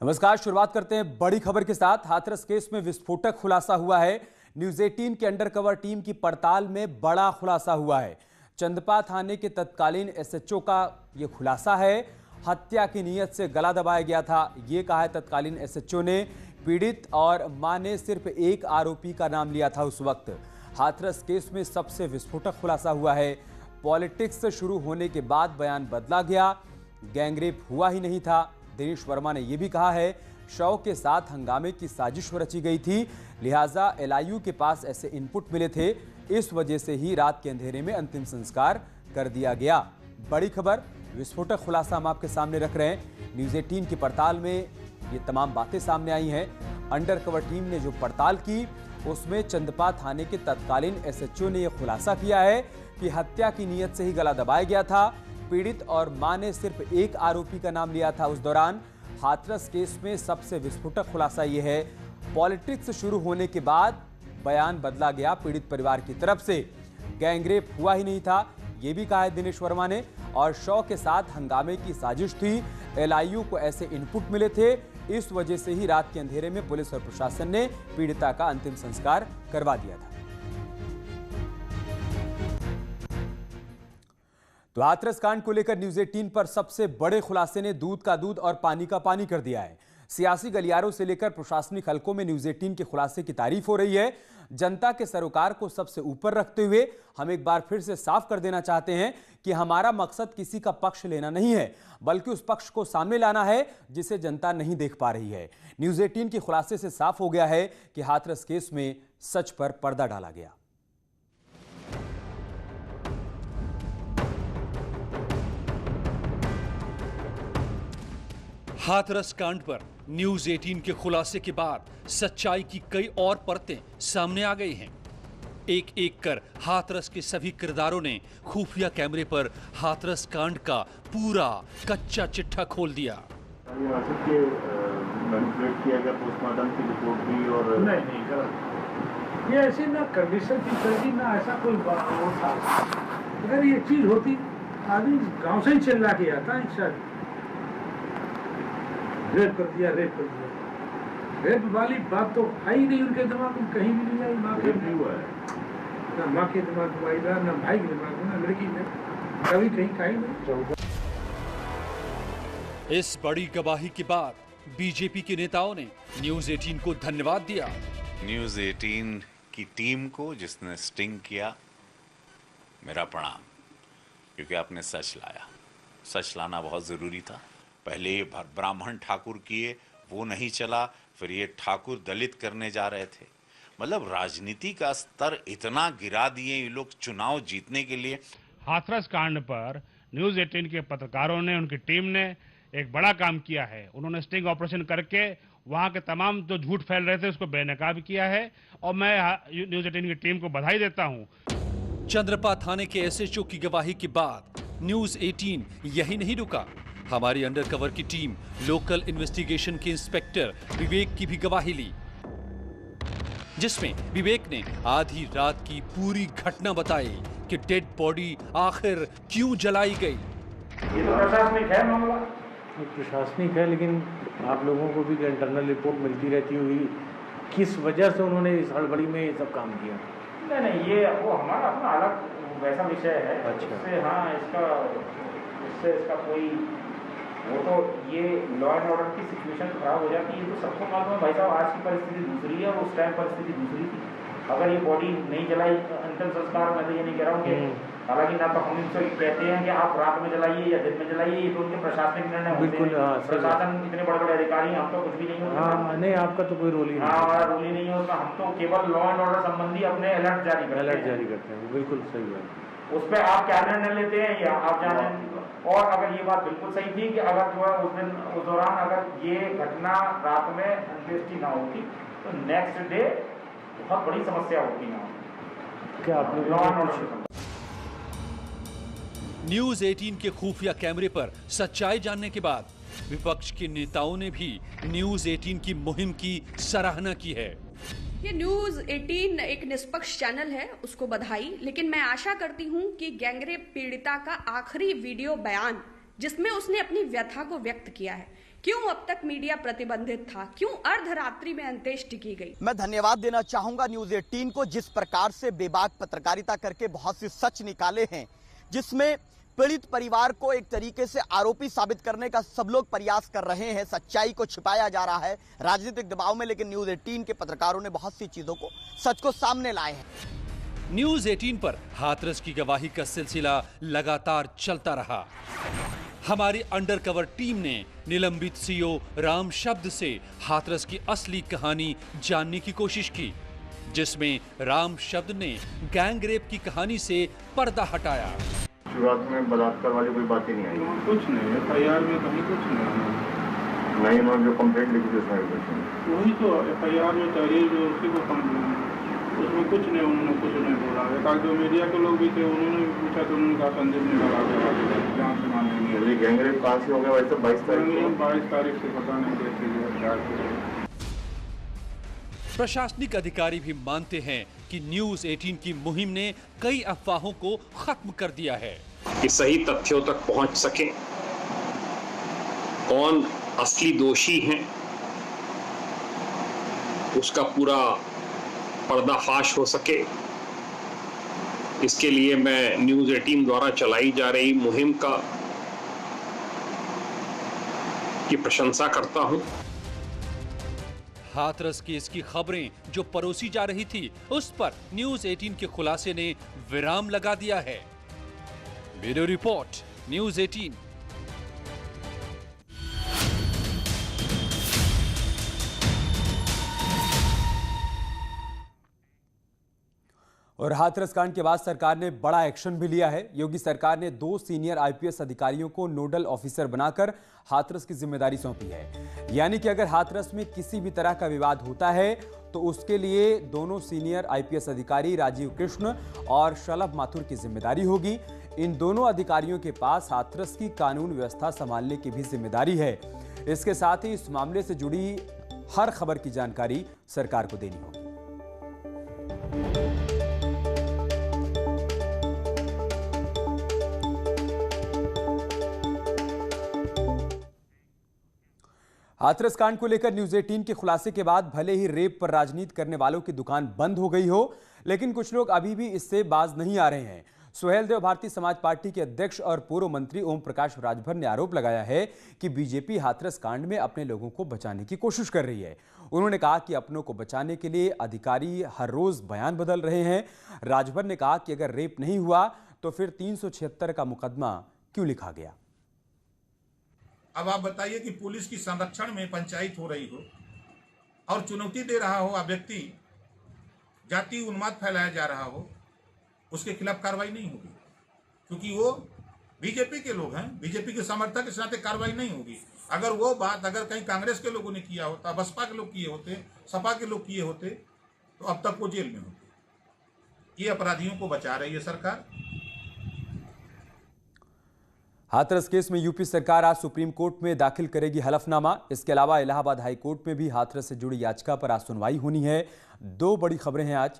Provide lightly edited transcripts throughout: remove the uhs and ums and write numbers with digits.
नमस्कार। शुरुआत करते हैं बड़ी खबर के साथ। हाथरस केस में विस्फोटक खुलासा हुआ है। न्यूज 18 के अंडरकवर टीम की पड़ताल में बड़ा खुलासा हुआ है। चंदपा थाने के तत्कालीन एसएचओ का यह खुलासा है। हत्या की नीयत से गला दबाया गया था, यह कहा है तत्कालीन एसएचओ ने। पीड़ित और मां ने सिर्फ एक आरोपी का नाम लिया था उस वक्त। हाथरस केस में सबसे विस्फोटक खुलासा हुआ है। पॉलिटिक्स शुरू होने के बाद बयान बदला गया। गैंगरेप हुआ ही नहीं था। दिनेश वर्मा ने यह भी कहा है शव के साथ हंगामे की साजिश रची गई थी, लिहाजा एलआईयू के पास ऐसे इनपुट मिले थे, इस वजह से ही रात के अंधेरे में अंतिम संस्कार कर दिया गया। बड़ी खबर, विस्फोटक खुलासा हम आपके सामने रख रहे हैं। न्यूज 18 की पड़ताल में ये तमाम बातें सामने आई हैं। अंडरकवर टीम ने जो पड़ताल की उसमें चंदपा थाने के तत्कालीन एसएचओ ने यह खुलासा किया है कि हत्या की नीयत से ही गला दबाया गया था। पीड़ित और मां ने सिर्फ एक आरोपी का नाम लिया था उस दौरान। हाथरस केस में सबसे विस्फोटक खुलासा यह है, पॉलिटिक्स शुरू होने के बाद बयान बदला गया पीड़ित परिवार की तरफ से। गैंगरेप हुआ ही नहीं था, यह भी कहा है दिनेश वर्मा ने। और शव के साथ हंगामे की साजिश थी, एलआईयू को ऐसे इनपुट मिले थे, इस वजह से ही रात के अंधेरे में पुलिस और प्रशासन ने पीड़िता का अंतिम संस्कार करवा दिया था। तो हाथरस कांड को लेकर न्यूज 18 पर सबसे बड़े खुलासे ने दूध का दूध और पानी का पानी कर दिया है। सियासी गलियारों से लेकर प्रशासनिक हलकों में न्यूज 18 के खुलासे की तारीफ हो रही है। जनता के सरोकार को सबसे ऊपर रखते हुए हम एक बार फिर से साफ कर देना चाहते हैं कि हमारा मकसद किसी का पक्ष लेना नहीं है, बल्कि उस पक्ष को सामने लाना है जिसे जनता नहीं देख पा रही है। न्यूज 18 के खुलासे से साफ हो गया है कि हाथरस केस में सच पर पर्दा डाला गया। हाथरस कांड पर न्यूज 18 के खुलासे के बाद सच्चाई की कई और परतें सामने आ गई हैं। एक एक कर हाथरस के सभी किरदारों ने खुफिया कैमरे पर हाथरस कांड का पूरा कच्चा चिट्ठा खोल दिया। मैनिपुलेट किया गया, पोस्टमार्टम की रिपोर्ट भी और नहीं गलत। ये ऐसी ना कंडीशन की चलती ना ऐसा कोई वो था। अगर ये चीज होती आदमी गांव से ही चिल्ला के आता है, शायद रेप कर दिया। रेप वाली बात तो आई नहीं उनके दिमाग में, कहीं भी नहीं आई। माँ के नहीं हुआ है, ना माँ के दिमाग में आई, ना भाई के दिमाग में, ना लड़की में, कभी कहीं कहीं नहीं। इस बड़ी गवाही के बाद बीजेपी के नेताओं ने न्यूज 18 को धन्यवाद दिया। न्यूज 18 की टीम को जिसने स्टिंग किया, मेरा प्रणाम, क्योंकि आपने सच लाया। सच लाना बहुत जरूरी था। पहले ये ब्राह्मण ठाकुर किए, वो नहीं चला, फिर ये ठाकुर दलित करने जा रहे थे। मतलब राजनीति का स्तर इतना गिरा दिए ये लोग चुनाव जीतने के लिए। हाथरस कांड पर न्यूज 18 के पत्रकारों ने, उनकी टीम ने एक बड़ा काम किया है। उन्होंने स्टिंग ऑपरेशन करके वहां के तमाम जो झूठ फैल रहे थे उसको बेनकाब किया है, और मैं न्यूज 18 की टीम को बधाई देता हूं। चंद्रपा थाने के एसएचओ की गवाही के बाद न्यूज 18 यही नहीं रुका। हमारी अंडरकवर की टीम लोकल इन्वेस्टिगेशन के इंस्पेक्टर विवेक की भी गवाही ली, जिसमें विवेक ने आधी रात की पूरी घटना बताई कि डेड बॉडी आखिर क्यों जलाई गई। ये तो प्रशासनिक है मामला, प्रशासनिक है, लेकिन आप लोगों को भी इंटरनल रिपोर्ट मिलती रहती होगी किस वजह से उन्होंने इस हड़बड़ी में ये सब काम किया। नहीं, ये वो हमारा अपना अलग वैसा विषय है। अच्छा। इससे हाँ, इसका कोई वो तो ये लॉ एंड ऑर्डर की सिचुएशन खराब हो जाती है, तो सबको मालूम है भाई साहब। आज की परिस्थिति दूसरी है और उस टाइम परिस्थिति दूसरी थी। अगर ये बॉडी नहीं जलाई, अंतिम संस्कार, मैं तो ये नहीं कह रहा हूँ कि, हालांकि ना तो हम इनसे कहते हैं कि आप रात में जलाइए या दिन में जलाइए, ये तो उनके प्रशासनिक निर्णय होते हैं। प्रशासन इतने बड़े बड़े अधिकारी, हम तो कुछ भी नहीं होते। हाँ, नहीं, आपका तो कोई रोल ही नहीं। हमारा रोल ही नहीं होता। हम तो केवल लॉ एंड ऑर्डर संबंधी अपने अलर्ट जारी करते हैं। बिल्कुल सही है। उस पर आप क्या निर्णय लेते हैं या आप जाने। और अगर ये बात बिल्कुल सही थी कि अगर जो है उस दौरान अगर ये घटना रात में अंत्येष्टि ना होती तो नेक्स्ट डे बहुत बड़ी समस्या होती ना। क्या आपने न्यूज 18 के खुफिया कैमरे पर सच्चाई जानने के बाद विपक्ष के नेताओं ने भी न्यूज 18 की मुहिम की सराहना की है। ये न्यूज 18 एक निष्पक्ष चैनल है, उसको बधाई। लेकिन मैं आशा करती हूं कि गैंगरेप पीड़िता का आखिरी वीडियो बयान जिसमें उसने अपनी व्यथा को व्यक्त किया है। क्यों अब तक मीडिया प्रतिबंधित था, क्यों अर्धरात्रि में अंत्येष्टि की गई। मैं धन्यवाद देना चाहूंगा न्यूज 18 को, जिस प्रकार से बेबाक पत्रकारिता करके बहुत से सच निकाले हैं, जिसमें पीड़ित परिवार को एक तरीके से आरोपी साबित करने का सब लोग प्रयास कर रहे हैं, सच्चाई को छिपाया जा रहा है राजनीतिक दबाव में, लेकिन न्यूज 18 के पत्रकारों ने बहुत सी चीजों को, सच को सामने लाए हैं। न्यूज 18 पर हाथरस की गवाही का सिलसिला लगातार चलता रहा। हमारी अंडरकवर टीम ने निलंबित सीओ राम शब्द से हाथरस की असली कहानी जानने की कोशिश की, जिसमें राम शब्द ने गैंग रेप की कहानी से पर्दा हटाया। शुरुआत में बलात्कार वाली कोई बात ही नहीं आई। कुछ नहीं, FIR में कहीं कुछ नहीं। नहीं, उन्होंने जो कंप्लेंट लिखी थी उसमें कुछ नहीं। वही तो FIR में तहरीर जो उसी को उसमें कुछ नहीं, उन्होंने कुछ नहीं बोला। एक जो मीडिया के लोग भी थे, उन्होंने भी पूछा तो उन्होंने कहा संदीप निकाला गया, जान से मान लेंगे। गैंगरेप कहाँ से हो गया वैसे? 22 तारीख से पता नहीं कैसे। प्रशासनिक अधिकारी भी मानते हैं कि न्यूज 18 की मुहिम ने कई अफवाहों को खत्म कर दिया है कि सही तथ्यों तक पहुंच सके, कौन असली दोषी हैं, उसका पूरा पर्दाफाश हो सके। इसके लिए मैं न्यूज 18 द्वारा चलाई जा रही मुहिम की प्रशंसा करता हूं। हाथरस केस की खबरें जो परोसी जा रही थी, उस पर न्यूज 18 के खुलासे ने विराम लगा दिया है। Bureau report, news 18। और हाथरस कांड के बाद सरकार ने बड़ा एक्शन भी लिया है। योगी सरकार ने 2 सीनियर IPS अधिकारियों को नोडल ऑफिसर बनाकर हाथरस की जिम्मेदारी सौंपी है। यानी कि अगर हाथरस में किसी भी तरह का विवाद होता है तो उसके लिए दोनों सीनियर IPS अधिकारी राजीव कृष्ण और शलभ माथुर की जिम्मेदारी होगी। इन दोनों अधिकारियों के पास हाथरस की कानून व्यवस्था संभालने की भी जिम्मेदारी है। इसके साथ ही इस मामले से जुड़ी हर खबर की जानकारी सरकार को देनी होगी। हाथरस कांड को लेकर न्यूज 18 के खुलासे के बाद भले ही रेप पर राजनीति करने वालों की दुकान बंद हो गई हो, लेकिन कुछ लोग अभी भी इससे बाज नहीं आ रहे हैं। सुहेलदेव भारतीय समाज पार्टी के अध्यक्ष और पूर्व मंत्री ओम प्रकाश राजभर ने आरोप लगाया है कि बीजेपी हाथरस कांड में अपने लोगों को बचाने की कोशिश कर रही है। उन्होंने कहा कि अपनों को बचाने के लिए अधिकारी हर रोज बयान बदल रहे हैं। राजभर ने कहा कि अगर रेप नहीं हुआ तो फिर 376 का मुकदमा क्यों लिखा गया। अब आप बताइए कि पुलिस की संरक्षण में पंचायत हो रही हो और चुनौती दे रहा हो व्यक्ति, जाति उन्माद फैलाया जा रहा हो, उसके खिलाफ कार्रवाई नहीं होगी, क्योंकि वो बीजेपी के लोग हैं, बीजेपी के समर्थक, इस नाते कार्रवाई नहीं होगी। अगर वो बात अगर कहीं कांग्रेस के लोगों ने किया होता, बसपा के लोग किए होते, सपा के लोग किए होते, तो अब तक वो जेल में होते। ये अपराधियों को बचा रही है सरकार। हाथरस केस में यूपी सरकार आज सुप्रीम कोर्ट में दाखिल करेगी हलफनामा। इसके अलावा इलाहाबाद हाई कोर्ट में भी हाथरस से जुड़ी याचिका पर आज सुनवाई होनी है। 2 बड़ी खबरें हैं आज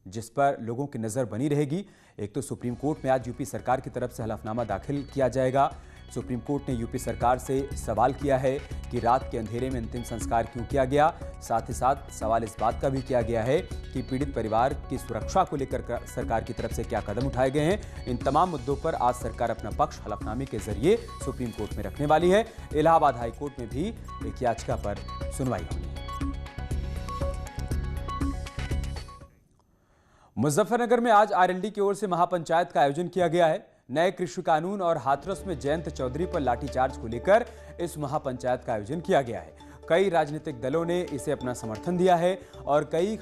जिस पर लोगों की नजर बनी रहेगी। एक तो सुप्रीम कोर्ट में आज यूपी सरकार की तरफ से हलफनामा दाखिल किया जाएगा। सुप्रीम कोर्ट ने यूपी सरकार से सवाल किया है कि रात के अंधेरे में अंतिम संस्कार क्यों किया गया। साथ ही साथ सवाल इस बात का भी किया गया है कि पीड़ित परिवार की सुरक्षा को लेकर सरकार की तरफ से क्या कदम उठाए गए हैं। इन तमाम मुद्दों पर आज सरकार अपना पक्ष हलफनामे के जरिए सुप्रीम कोर्ट में रखने वाली है। इलाहाबाद हाई कोर्ट में भी एक याचिका पर सुनवाई होगी। मुजफ्फरनगर में आज RLD की ओर से महापंचायत का आयोजन किया गया है। नए कृषि कानून और हाथरस में जयंत चौधरी पर लाठीचार्ज को लेकर इस महापंचायत का आयोजन किया गया है। कई राजनीतिक दलों ने इसे अपना समर्थन दिया है और कई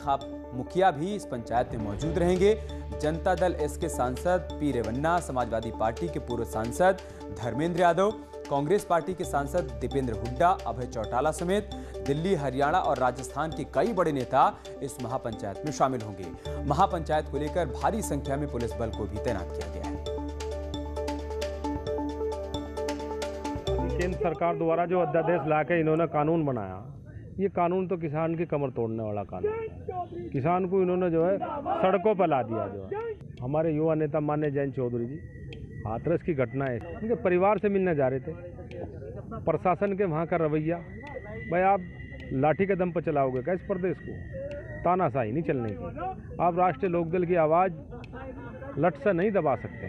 मुखिया भी इस पंचायत में मौजूद रहेंगे। जनता दल एस के सांसद पी रेवन्ना, समाजवादी पार्टी के पूर्व सांसद धर्मेंद्र यादव, कांग्रेस पार्टी के सांसद दीपेंद्र हुड्डा, अभय चौटाला समेत दिल्ली, हरियाणा और राजस्थान के कई बड़े नेता इस महापंचायत में शामिल होंगे। महापंचायत को लेकर भारी संख्या में पुलिस बल को भी तैनात किया गया है। केंद्र सरकार द्वारा जो अध्यादेश लाके इन्होंने कानून बनाया, ये कानून तो किसान की कमर तोड़ने वाला कानून है। किसान को इन्होंने जो है सड़कों पर ला दिया। जो है हमारे युवा नेता माननीय जयंत चौधरी जी, हाथरस की घटना है, उनके परिवार से मिलने जा रहे थे। प्रशासन के वहाँ का रवैया, भाई आप लाठी के दम पर चलाओगे क्या इस प्रदेश को? तानाशाही नहीं चलने की। आप राष्ट्रीय लोकदल की आवाज़ लट से नहीं दबा सकते।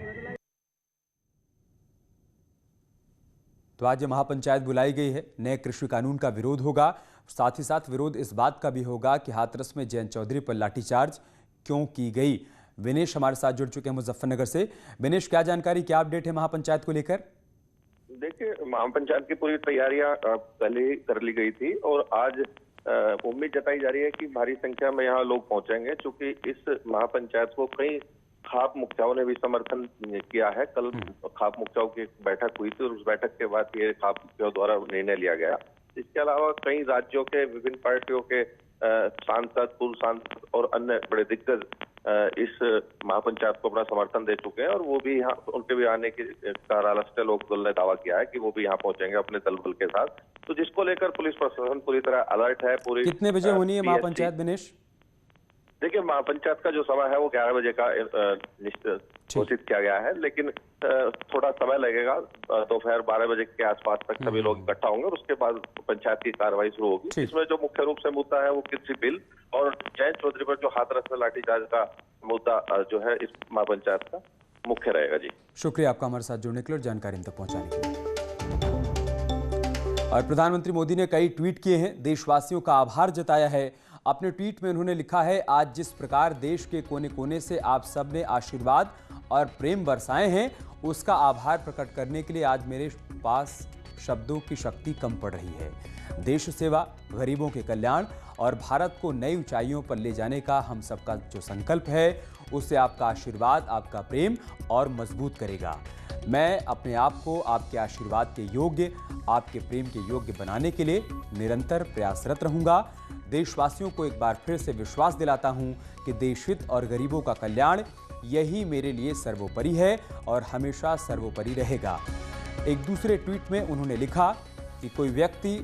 तो आज महापंचायत बुलाई गई है। नए कृषि कानून का विरोध होगा, साथ ही साथ विरोध इस बात का भी होगा कि हाथरस में जयंत चौधरी पर लाठीचार्ज क्यों की गई। विनेश हमारे साथ जुड़ चुके हैं मुजफ्फरनगर से। विनेश, क्या जानकारी, क्या अपडेट है महापंचायत को लेकर? देखिए, महापंचायत की पूरी तैयारियां पहले ही कर ली गई थी और आज उम्मीद जताई जा रही है कि भारी संख्या में यहाँ लोग पहुंचेंगे, क्योंकि इस महापंचायत को कई खाप मुखियाओं ने भी समर्थन किया है। कल खाप मुखियाओं की बैठक हुई थी और उस बैठक के बाद ये खाप मुखियाओं द्वारा निर्णय लिया गया। इसके अलावा कई राज्यों के विभिन्न पार्टियों के सांसद, पूर्व सांसद और अन्य बड़े दिग्गज इस महापंचायत को अपना समर्थन दे चुके हैं और वो भी यहाँ, उनके भी आने की राष्ट्रीय लोकदल ने दावा किया है कि वो भी यहाँ पहुंचेंगे अपने दल बल के साथ। तो जिसको लेकर पुलिस प्रशासन पूरी तरह अलर्ट है। पूरी कितने बजे होनी है महापंचायत विनेश? देखिए, महापंचायत का जो समय है वो 11 बजे का घोषित किया गया है, लेकिन थोड़ा समय लगेगा। दोपहर 12 बजे के आसपास तक सभी लोग इकट्ठा होंगे और उसके बाद पंचायत की कार्रवाई शुरू होगी। इसमें जो मुख्य रूप से मुद्दा है वो कृषि बिल और जयंत चौधरी पर जो हाथरस में लाठीचार्ज का मुद्दा जो है इस महापंचायत का मुख्य रहेगा। जी शुक्रिया आपका हमारे साथ जुड़ने के लिए और जानकारी हम तक पहुंचाने के लिए। और प्रधानमंत्री मोदी ने कई ट्वीट किए हैं, देशवासियों का आभार जताया है। अपने ट्वीट में उन्होंने लिखा है, आज जिस प्रकार देश के कोने कोने से आप सब ने आशीर्वाद और प्रेम बरसाए हैं, उसका आभार प्रकट करने के लिए आज मेरे पास शब्दों की शक्ति कम पड़ रही है। देश सेवा, गरीबों के कल्याण और भारत को नई ऊंचाइयों पर ले जाने का हम सबका जो संकल्प है, उससे आपका आशीर्वाद, आपका प्रेम और मजबूत करेगा। मैं अपने आप को आपके आशीर्वाद के योग्य, आपके प्रेम के योग्य बनाने के लिए निरंतर प्रयासरत रहूंगा। देशवासियों को एक बार फिर से विश्वास दिलाता हूं कि देश हित और गरीबों का कल्याण यही मेरे लिए सर्वोपरि है और हमेशा सर्वोपरि रहेगा। एक दूसरे ट्वीट में उन्होंने लिखा कि कोई व्यक्ति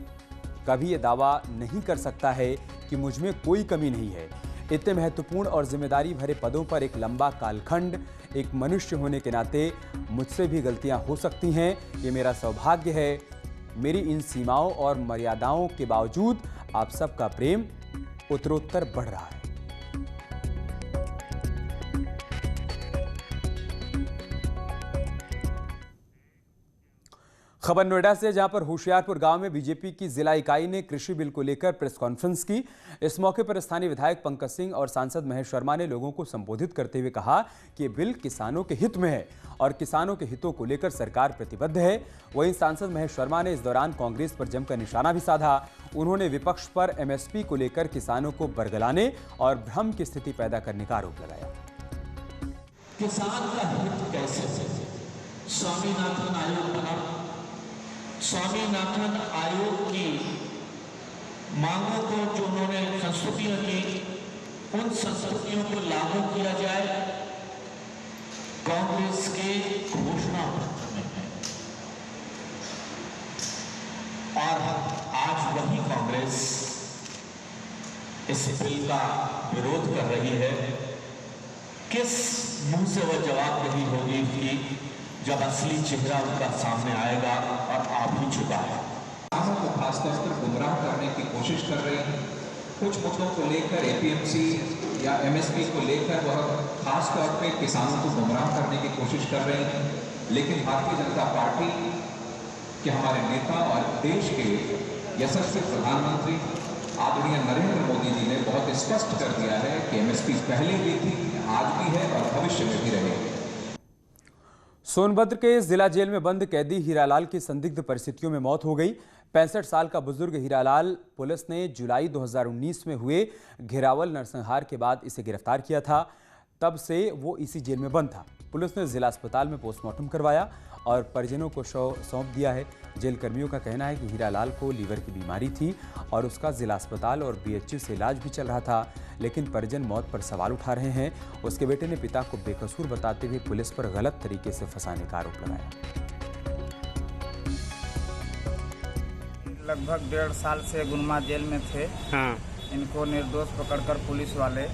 कभी ये दावा नहीं कर सकता है कि मुझ में कोई कमी नहीं है। इतने महत्वपूर्ण और जिम्मेदारी भरे पदों पर एक लंबा कालखंड, एक मनुष्य होने के नाते मुझसे भी गलतियां हो सकती हैं। ये मेरा सौभाग्य है। मेरी इन सीमाओं और मर्यादाओं के बावजूद आप सबका प्रेम उत्तरोत्तर बढ़ रहा है। खबर नोएडा से, जहां पर होशियारपुर गांव में बीजेपी की जिला इकाई ने कृषि बिल को लेकर प्रेस कॉन्फ्रेंस की। इस मौके पर स्थानीय विधायक पंकज सिंह और सांसद महेश शर्मा ने लोगों को संबोधित करते हुए कहा कि ये बिल किसानों के हित में है और किसानों के हितों को लेकर सरकार प्रतिबद्ध है। वहीं सांसद महेश शर्मा ने इस दौरान कांग्रेस पर जमकर निशाना भी साधा। उन्होंने विपक्ष पर एमएसपी को लेकर किसानों को बरगलाने और भ्रम की स्थिति पैदा करने का आरोप लगाया। किसान का हित कैसे? स्वामीनाथन आयोग बना, स्वामीनाथन आयोग की मांगों को जो उन्होंने संस्तुतियां की, उन संस्तुतियों को लागू किया जाए, कांग्रेस के घोषणा पत्र में है। और आज वही कांग्रेस इस बिल का विरोध कर रही है। किस मुंह से वह जवाबदेही होगी कि जब असली चेहरा उनका सामने आएगा और आ भी चुका है। किसानों को खासतौर पर गुमराह करने की कोशिश कर रहे हैं। कुछ मुद्दों को लेकर एपीएमसी या एमएसपी को लेकर वह खास तौर पे किसानों को गुमराह करने की कोशिश कर रहे हैं। लेकिन भारतीय जनता पार्टी के हमारे नेता और देश के यशस्वी प्रधानमंत्री आदरणीय नरेंद्र मोदी जी ने बहुत स्पष्ट कर दिया है कि एमएसपी पहले भी थी, आज भी है और भविष्य में भी रहेगी। सोनभद्र के जिला जेल में बंद कैदी हीरालाल की संदिग्ध परिस्थितियों में मौत हो गई। 65 साल का बुजुर्ग हीरालाल पुलिस ने जुलाई 2019 में हुए घेरावल नरसंहार के बाद इसे गिरफ्तार किया था। तब से वो इसी जेल में बंद था। पुलिस ने जिला अस्पताल में पोस्टमार्टम करवाया और परिजनों को शव सौंप दिया है। जेल कर्मियों का कहना है कि हीरालाल को लीवर की बीमारी थी और उसका जिला अस्पताल और बीएचयू से इलाज भी चल रहा था, लेकिन परिजन मौत पर सवाल उठा रहे हैं। उसके बेटे ने पिता को बेकसूर बताते हुए पुलिस पर गलत तरीके से फंसाने का आरोप लगाया। लगभग 1.5 साल से गुनमा जेल में थे। इनको निर्दोष पकड़कर पुलिस वाले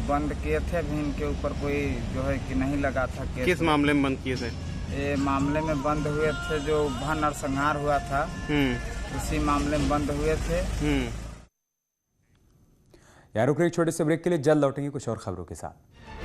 बंद किए थे। अभी इनके ऊपर कोई जो है कि नहीं लगा था केस। किस मामले में बंद किए थे? ये मामले में बंद हुए थे जो भा नरसंहार हुआ था, उसी मामले में बंद हुए थे। यार रुक रहे एक छोटे से ब्रेक के लिए, जल्द लौटेंगे कुछ और खबरों के साथ।